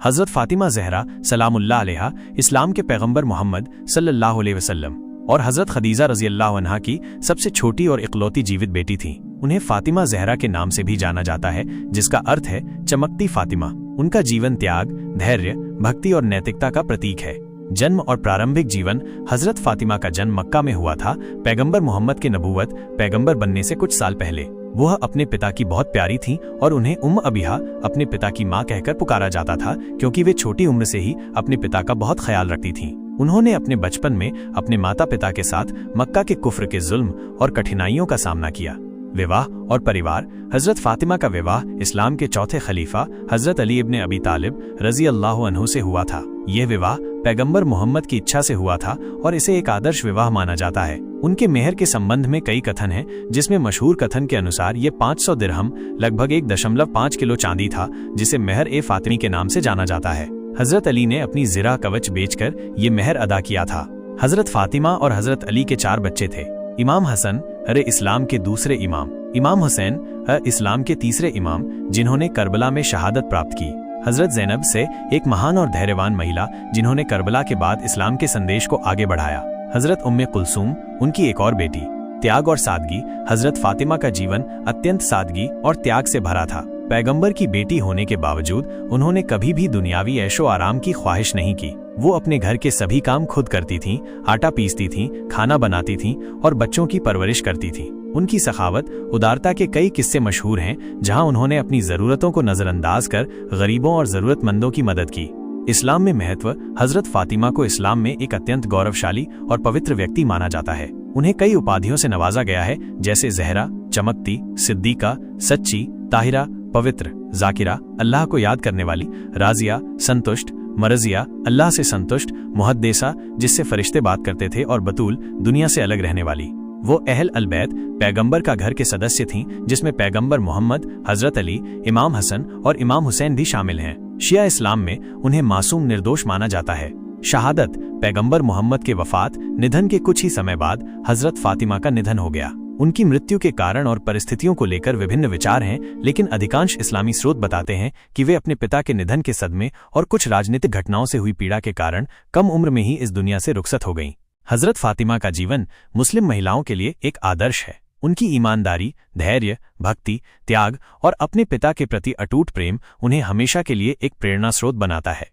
हजरत फातिमा ज़हरा सलामुल्लाह अलैहा इस्लाम के पैगंबर मोहम्मद सल्लल्लाहु अलैहि वसल्लम और हजरत खदीजा रज़ी अल्लाह अन्हा की सबसे छोटी और इकलौती जीवित बेटी थीं। उन्हें फातिमा ज़हरा के नाम से भी जाना जाता है, जिसका अर्थ है चमकती फातिमा। उनका जीवन त्याग, धैर्य, भक्ति और नैतिकता का प्रतीक है। जन्म और प्रारंभिक जीवन। हजरत फातिमा का जन्म मक्का में हुआ था, पैगंबर मोहम्मद के नबूवत पैगंबर बनने से कुछ साल पहले। वह अपने पिता की बहुत प्यारी थीं और उन्हें उम्म अबीहा अपने पिता की मां कहकर पुकारा जाता था, क्योंकि वे छोटी उम्र से ही अपने पिता का बहुत ख्याल रखती थीं। उन्होंने अपने बचपन में अपने माता पिता के साथ मक्का के कुफ्र के जुल्म और कठिनाइयों का सामना किया। विवाह और परिवार। हजरत फातिमा का विवाह इस्लाम के चौथे खलीफा हजरत अली इब्न अबी तालिब रज़ी अल्लाह अन्हु से हुआ था। यह विवाह पैगंबर मोहम्मद की इच्छा से हुआ था और इसे एक आदर्श विवाह माना जाता है। उनके मेहर के संबंध में कई कथन हैं, जिसमें मशहूर कथन के अनुसार ये 500 दिरहम लगभग 1.5 किलो चांदी था, जिसे मेहर ए फातिमी के नाम से जाना जाता है। हजरत अली ने अपनी ज़िरा कवच बेचकर ये मेहर अदा किया था। हजरत फातिमा और हजरत अली के 4 बच्चे थे। इमाम हसन इस्लाम के दूसरे इमाम, इमाम हुसैन इस्लाम के तीसरे इमाम, जिन्होंने करबला में शहादत प्राप्त की। हजरत ज़ैनब से एक महान और धैर्यवान महिला, जिन्होंने करबला के बाद इस्लाम के संदेश को आगे बढ़ाया। हजरत उम्मे कुलसूम, उनकी एक और बेटी। त्याग और सादगी। हजरत फातिमा का जीवन अत्यंत सादगी और त्याग से भरा था। पैगंबर की बेटी होने के बावजूद उन्होंने कभी भी दुनियावी ऐशो आराम की ख्वाहिश नहीं की। वो अपने घर के सभी काम खुद करती थीं, आटा पीसती थीं, खाना बनाती थीं और बच्चों की परवरिश करती थीं। उनकी सखावत, उदारता के कई किस्से मशहूर हैं, जहां उन्होंने अपनी ज़रूरतों को नज़रअंदाज कर गरीबों और ज़रूरतमंदों की मदद की। इस्लाम में महत्व। हजरत फातिमा को इस्लाम में एक अत्यंत गौरवशाली और पवित्र व्यक्ति माना जाता है। उन्हें कई उपाधियों से नवाजा गया है, जैसे ज़हरा, चमकती, सिद्दीका, सच्ची, ताहिरा, पवित्र, जाकिरा, अल्लाह को याद करने वाली, राजिया, संतुष्ट, मरजिया, अल्लाह से संतुष्ट, मुहद्देसा, जिससे फरिश्ते बात करते थे, और बतूल, दुनिया से अलग रहने वाली। वो अहल अल-बैत, पैगंबर का घर के सदस्य थीं, जिसमें पैगंबर मोहम्मद, हजरत अली, इमाम हसन और इमाम हुसैन भी शामिल हैं। शिया इस्लाम में उन्हें मासूम निर्दोष माना जाता है। शहादत। पैगंबर मोहम्मद के वफात निधन के कुछ ही समय बाद हजरत फातिमा का निधन हो गया। उनकी मृत्यु के कारण और परिस्थितियों को लेकर विभिन्न विचार हैं, लेकिन अधिकांश इस्लामी स्रोत बताते हैं कि वे अपने पिता के निधन के सदमे और कुछ राजनीतिक घटनाओं से हुई पीड़ा के कारण कम उम्र में ही इस दुनिया से रुखसत हो गईं। हजरत फातिमा का जीवन मुस्लिम महिलाओं के लिए एक आदर्श है। उनकी ईमानदारी, धैर्य, भक्ति, त्याग और अपने पिता के प्रति अटूट प्रेम उन्हें हमेशा के लिए एक प्रेरणा स्रोत बनाता है।